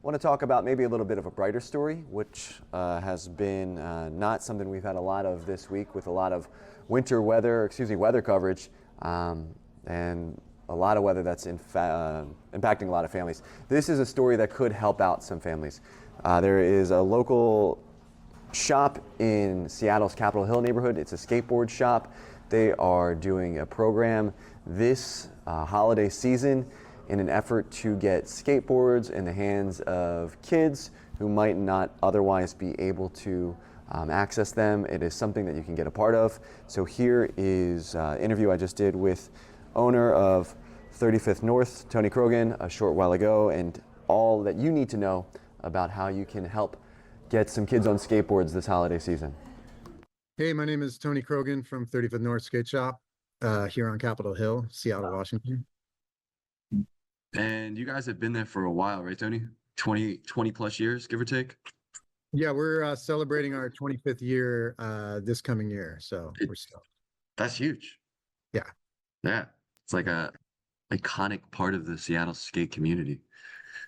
want to talk about maybe a little bit of a brighter story, which has been not something we've had a lot of this week with a lot of weather coverage, and a lot of weather that's impacting a lot of families. This is a story that could help out some families. There is a local shop in Seattle's Capitol Hill neighborhood. It's a skateboard shop. They are doing a program this holiday season in an effort to get skateboards in the hands of kids who might not otherwise be able to access them. It is something that you can get a part of. So here is an interview I just did with owner of 35th North, Tony Krogan, a short while ago, and all that you need to know about how you can help get some kids on skateboards this holiday season. Hey, my name is Tony Krogan from 35th North Skate Shop here on Capitol Hill, Seattle, Washington. And you guys have been there for a while, right, Tony? 20 plus years, give or take? Yeah, we're celebrating our 25th year this coming year, so we're still. That's huge. Yeah. Yeah, it's like a iconic part of the Seattle skate community.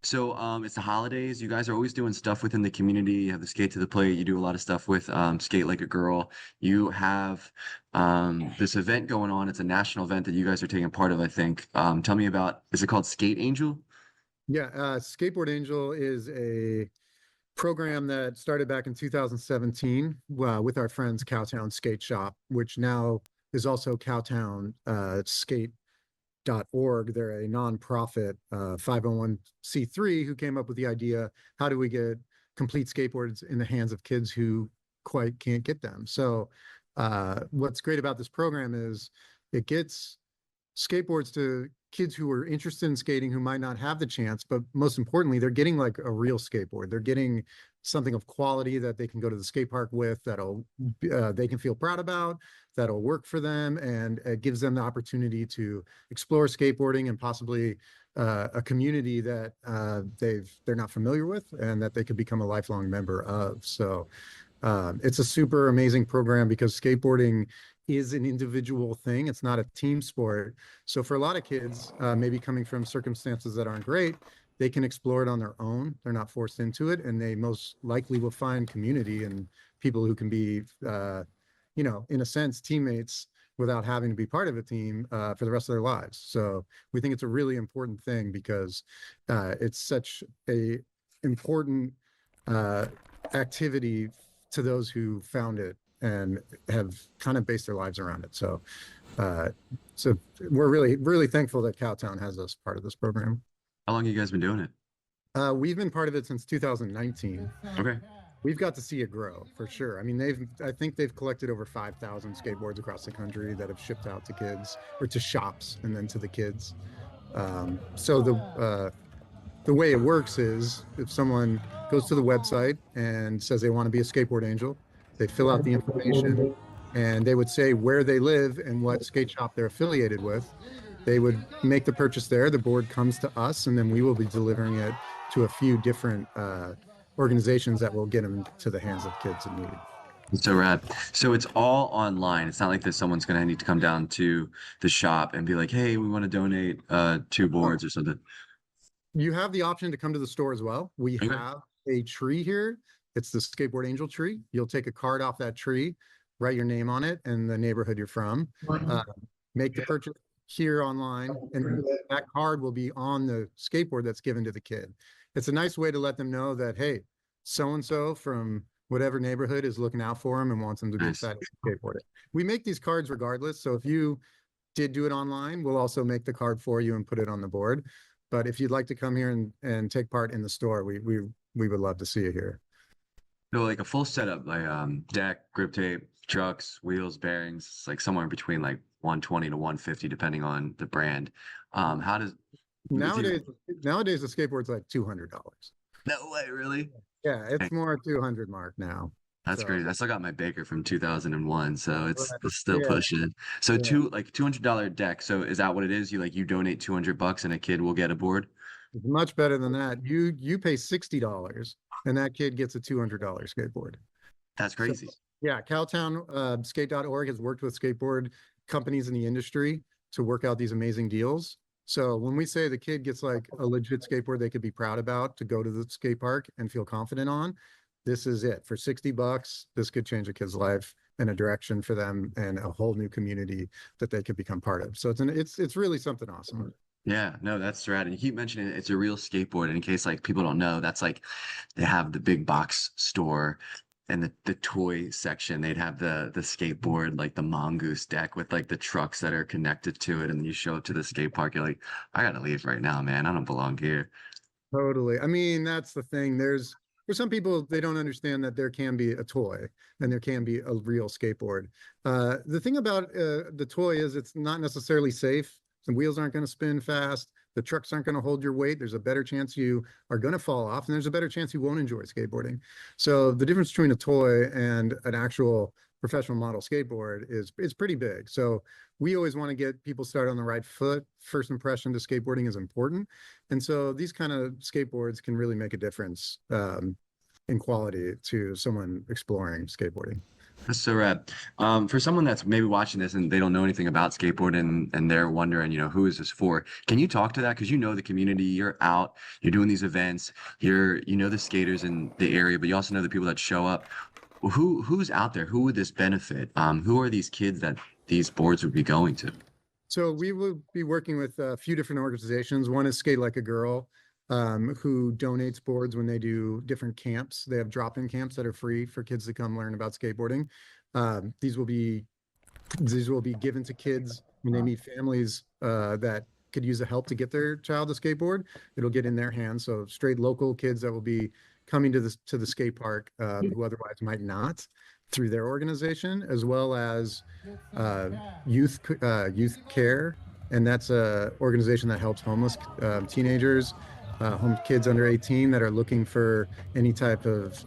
So it's the holidays. You guys are always doing stuff within the community. You have the Skate to the Plate. You do a lot of stuff with Skate Like a Girl. You have this event going on. It's a national event that you guys are taking part of, I think. Tell me about, is it called Skate Angel? Yeah, Skateboard Angel is a program that started back in 2017 with our friends Cowtown Skate Shop, which now is also Cowtown Skate.org. They're a nonprofit 501c3 who came up with the idea, how do we get complete skateboards in the hands of kids who quite can't get them? So what's great about this program is it gets skateboards to kids who are interested in skating who might not have the chance, but most importantly, they're getting like a real skateboard. They're getting something of quality that they can go to the skate park with, that'll they can feel proud about, that'll work for them, and it gives them the opportunity to explore skateboarding and possibly a community that they're not familiar with and that they could become a lifelong member of. So it's a super amazing program because skateboarding is an individual thing. It's not a team sport. So for a lot of kids, maybe coming from circumstances that aren't great, they can explore it on their own. They're not forced into it, and they most likely will find community and people who can be, in a sense, teammates without having to be part of a team for the rest of their lives. So we think it's a really important thing because it's such a important activity to those who found it and have kind of based their lives around it. So we're really, really thankful that Cowtown has us part of this program. How long have you guys been doing it? We've been part of it since 2019. Okay. We've got to see it grow for sure. I mean, I think they've collected over 5,000 skateboards across the country that have shipped out to kids or to shops and then to the kids. So the way it works is if someone goes to the website and says they want to be a skateboard angel, they fill out the information and they would say where they live and what skate shop they're affiliated with. They would make the purchase there. The board comes to us, and then we will be delivering it to a few different organizations that will get them to the hands of kids in need. So rad. So it's all online. It's not like there's someone's going to need to come down to the shop and be like, hey, we want to donate 2 boards or something. You have the option to come to the store as well. We have a tree here. It's the Skateboard Angel tree. You'll take a card off that tree, write your name on it and the neighborhood you're from, make the purchase here online, and that card will be on the skateboard that's given to the kid. It's a nice way to let them know that, hey, so-and-so from whatever neighborhood is looking out for them and wants them to be excited to skateboard it. We make these cards regardless. So if you did do it online, we'll also make the card for you and put it on the board. But if you'd like to come here and take part in the store, we would love to see you here. So like a full setup, like deck, grip tape, trucks, wheels, bearings, like somewhere in between like 120 to 150, depending on the brand. How does nowadays the skateboard's like $200? No way, really? Yeah, it's more 200 mark now. That's great. I still got my Baker from 2001, so it's still Yeah. pushing. So Yeah. $200 deck. So is that what it is? You donate $200 and a kid will get a board? It's much better than that. You pay $60 and that kid gets a $200 skateboard. That's crazy. So, yeah, Cowtown skate.org has worked with skateboard companies in the industry to work out these amazing deals. So when we say the kid gets like a legit skateboard they could be proud about to go to the skate park and feel confident on, this is it. For $60, this could change a kid's life and a direction for them and a whole new community that they could become part of. So it's really something awesome. Yeah, no, that's rad. And you keep mentioning it's a real skateboard. And in case like people don't know, that's like they have the big box store and the toy section. They'd have the skateboard, like the mongoose deck with like the trucks that are connected to it. And then you show up to the skate park, you're like, I gotta leave right now, man. I don't belong here. Totally. I mean, that's the thing. For some people, they don't understand that there can be a toy and there can be a real skateboard. The thing about the toy is it's not necessarily safe. The wheels aren't going to spin fast. The trucks aren't going to hold your weight. There's a better chance you are going to fall off, and there's a better chance you won't enjoy skateboarding. So the difference between a toy and an actual professional model skateboard is pretty big. So we always want to get people started on the right foot. First impression to skateboarding is important. And so these kind of skateboards can really make a difference in quality to someone exploring skateboarding. That's so rad. For someone that's maybe watching this and they don't know anything about skateboarding and they're wondering, who is this for? Can you talk to that? Because you know the community, you're out, you're doing these events, you know the skaters in the area, but you also know the people that show up. Who's out there? Who would this benefit? Who are these kids that these boards would be going to? So we will be working with a few different organizations. One is Skate Like a Girl, who donates boards when they do different camps. They have drop-in camps that are free for kids to come learn about skateboarding. These will be given to kids when they meet families that could use the help to get their child a skateboard. It'll get in their hands. So straight local kids that will be coming to the skate park who otherwise might not through their organization, as well as youth care, and that's a organization that helps homeless teenagers, home kids under 18 that are looking for any type of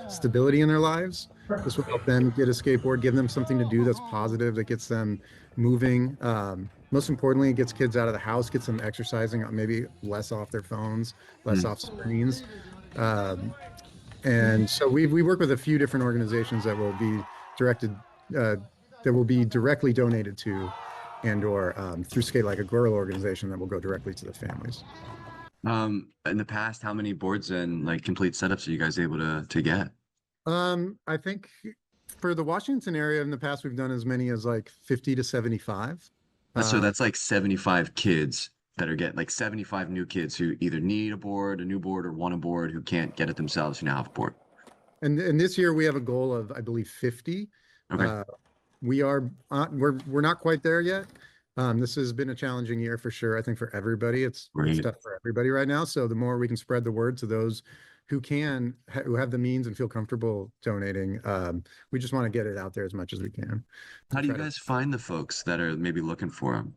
stability in their lives. This will help them get a skateboard, give them something to do that's positive, that gets them moving. Most importantly, it gets kids out of the house, gets them exercising, maybe less off their phones, less off screens. And so we work with a few different organizations that will be directly donated to, and or through Skate Like a Girl organization that will go directly to the families. In the past, how many boards and like complete setups are you guys able to get? I think for the Washington area in the past, we've done as many as like 50 to 75. So that's like 75 kids that are getting like 75 new kids who either need a new board, or want a board who can't get it themselves who now have a board. And this year we have a goal of, I believe, 50. Okay. We're not quite there yet. This has been a challenging year for sure. I think for everybody, it's Great. tough for everybody right now. So the more we can spread the word to those who who have the means and feel comfortable donating, we just want to get it out there as much as we can. How do you guys find the folks that are maybe looking for them?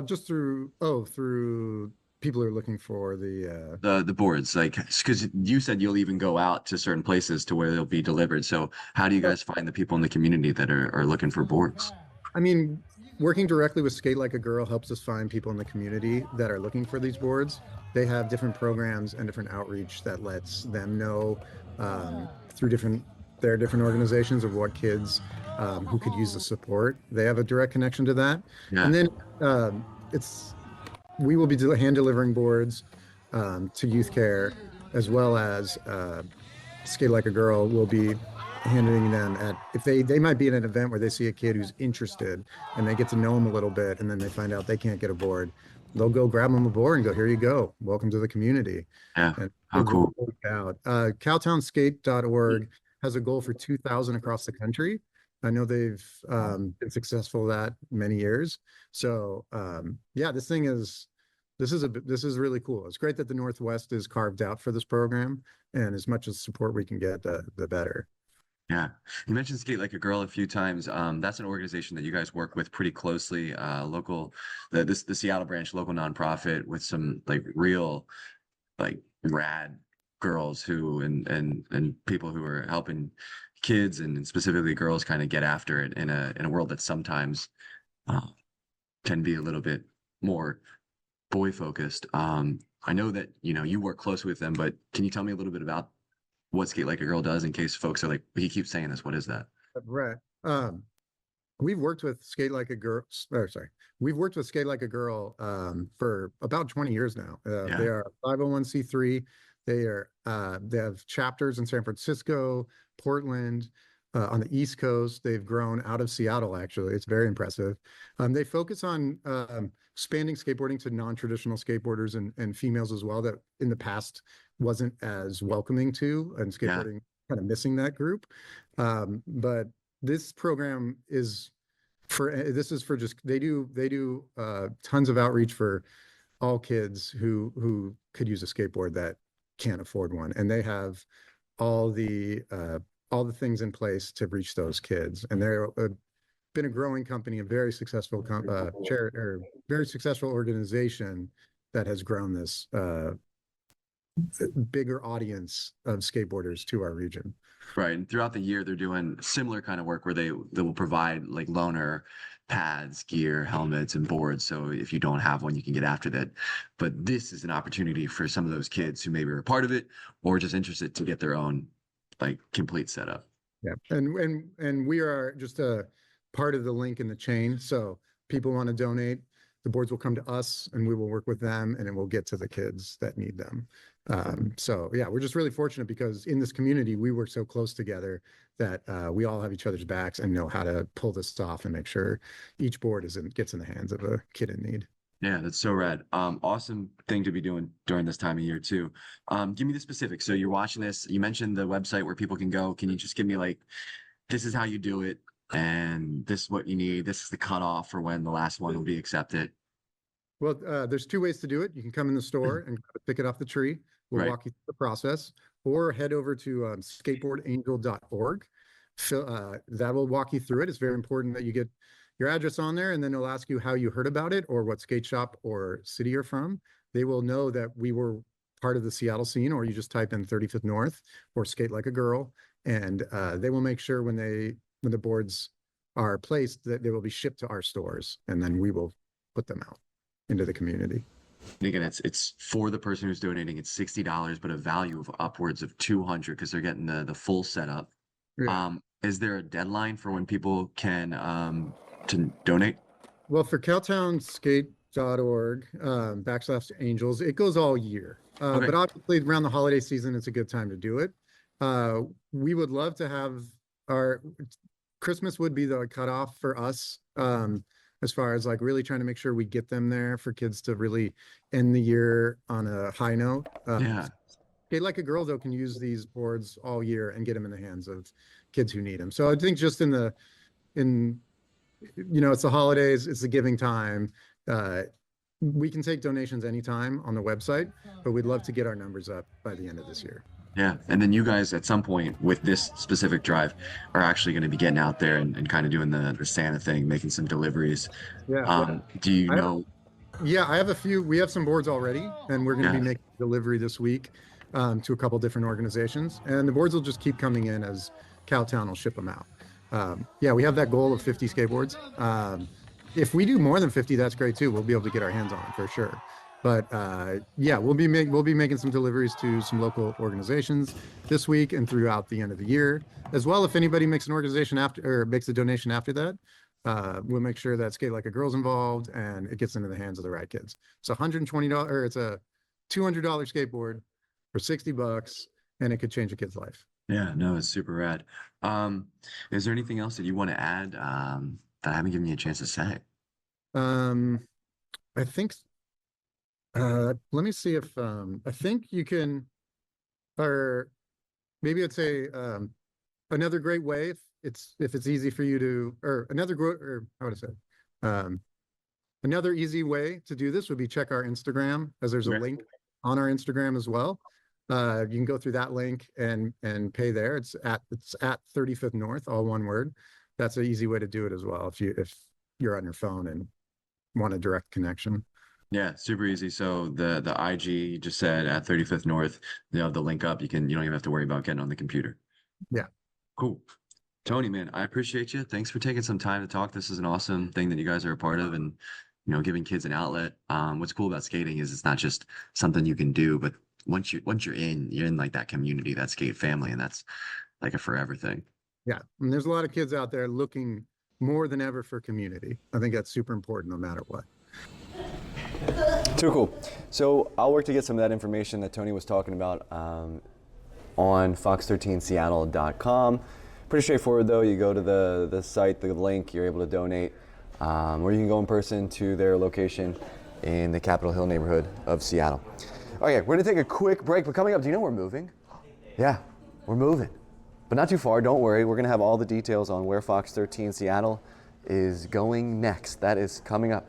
Just through people who are looking for The boards, like, because you said you'll even go out to certain places to where they'll be delivered. So how do you guys find the people in the community that are looking for boards? I mean, working directly with Skate Like a Girl helps us find people in the community that are looking for these boards. They have different programs and different outreach that lets them know through their different organizations of what kids who could use the support. They have a direct connection to that. Yeah. And then we will be hand delivering boards to youth care, as well as Skate Like a Girl will be handing them if they might be at an event where they see a kid who's interested and they get to know him a little bit, and then they find out they can't get a board. They'll go grab them a board and go, here you go. Welcome to the community. Yeah. And How cool. Cowtownskate.org has a goal for 2,000 across the country. I know they've been successful that many years. So yeah, this is really cool. It's great that the Northwest is carved out for this program, and as much as support we can get, the better. Yeah. You mentioned Skate Like a Girl a few times. That's an organization that you guys work with pretty closely, local, the Seattle branch, local nonprofit with some like real, like rad girls who and people who are helping kids and specifically girls kind of get after it in a world that sometimes can be a little bit more boy focused. I know that you work close with them, but can you tell me a little bit about what Skate Like a Girl does, in case folks are like, he keeps saying this, what is that? Right. We've worked with Skate Like a Girl, or sorry, we've worked with Skate Like a Girl for about 20 years now. They Yeah. are 501c3. They have chapters in San Francisco, Portland, on the East Coast. They've grown out of Seattle, actually. It's very impressive. They focus on expanding skateboarding to non-traditional skateboarders and females as well, that in the past wasn't as welcoming to, and Yeah. skateboarding kind of missing that group. But this program is for just they do tons of outreach for all kids who could use a skateboard that can't afford one, and they have all the all the things in place to reach those kids. And they're been a growing company, a very successful very successful organization that has grown this bigger audience of skateboarders to our region. Right. And throughout the year, they're doing similar kind of work where they will provide like loaner pads, gear, helmets, and boards. So if you don't have one, you can get after that. But this is an opportunity for some of those kids who maybe are a part of it or just interested to get their own like complete setup. Yeah. And we are just a part of the link in the chain. So people want to donate, the boards will come to us and we will work with them, and it will get to the kids that need them. So yeah, we're just really fortunate because in this community, we work so close together that we all have each other's backs and know how to pull this off and make sure each board gets in the hands of a kid in need. Yeah, that's so rad. Awesome thing to be doing during this time of year too. Give me the specifics. So you're watching this, you mentioned the website where people can go. Can you just give me like, this is how you do it, and this is what you need. This is the cutoff for when the last one will be accepted. Well, there's two ways to do it. You can come in the store and pick it off the tree. We'll Right. walk you through the process, or head over to skateboardangel.org. That will walk you through it. It's very important that you get your address on there, and then it'll ask you how you heard about it or what skate shop or city you're from. They will know that we were part of the Seattle scene, or you just type in 35th North or Skate Like a Girl, and they will make sure when the boards are placed that they will be shipped to our stores, and then we will put them out into the community. And again, it's for the person who's donating, it's $60, but a value of upwards of 200 because they're getting the full setup. Yeah. Is there a deadline for when people can to donate? Well, for cowtownskate.org /angels, it goes all year. Okay. But obviously around the holiday season, it's a good time to do it. We would love to have Christmas would be the cutoff for us, as far as like really trying to make sure we get them there for kids to really end the year on a high note. Yeah. Skate Like a Girl, though, can use these boards all year and get them in the hands of kids who need them. So I think just it's the holidays, it's the giving time. We can take donations anytime on the website, but we'd love to get our numbers up by the end of this year. Yeah. And then you guys at some point with this specific drive are actually going to be getting out there and kind of doing the Santa thing, making some deliveries. Yeah. Do you know? Yeah, I have a few. We have some boards already, and we're going to be Yeah. making delivery this week to a couple different organizations. And the boards will just keep coming in as Cowtown will ship them out. Yeah, we have that goal of 50 skateboards. If we do more than 50, that's great too. We'll be able to get our hands on it for sure. But yeah, we'll be making some deliveries to some local organizations this week and throughout the end of the year as well. If anybody makes an organization after or makes a donation after that, we'll make sure that Skate Like a Girl's involved and it gets into the hands of the right kids. It's $120 or it's a $200 skateboard for $60, and it could change a kid's life. Yeah, no, it's super rad. Is there anything else that you want to add that I haven't given you a chance to say? I think let me see if I think you can, or maybe I'd say another great way if it's easy for you to, or how would I say, another easy way to do this would be check our Instagram, as there's a Okay. link on our Instagram as well. You can go through that link and pay there. It's at 35th North, all one word. That's an easy way to do it as well if you're on your phone and want a direct connection. Yeah, super easy. So the IG just said at 35th North, you have the link up. You don't even have to worry about getting on the computer. Yeah. Cool. Tony, man, I appreciate you. Thanks for taking some time to talk. This is an awesome thing that you guys are a part of, and giving kids an outlet. What's cool about skating is it's not just something you can do, but once you're in like that community, that skate family, and that's like a forever thing. Yeah. And there's a lot of kids out there looking more than ever for community. I think that's super important no matter what. Too cool. So I'll work to get some of that information that Tony was talking about on fox13seattle.com. Pretty straightforward though. You go to the site, the link, you're able to donate, or you can go in person to their location in the Capitol Hill neighborhood of Seattle. Okay, we're gonna take a quick break, but coming up, do you know we're moving? Yeah, we're moving, but not too far, don't worry. We're gonna have all the details on where Fox 13 Seattle is going next. That is coming up.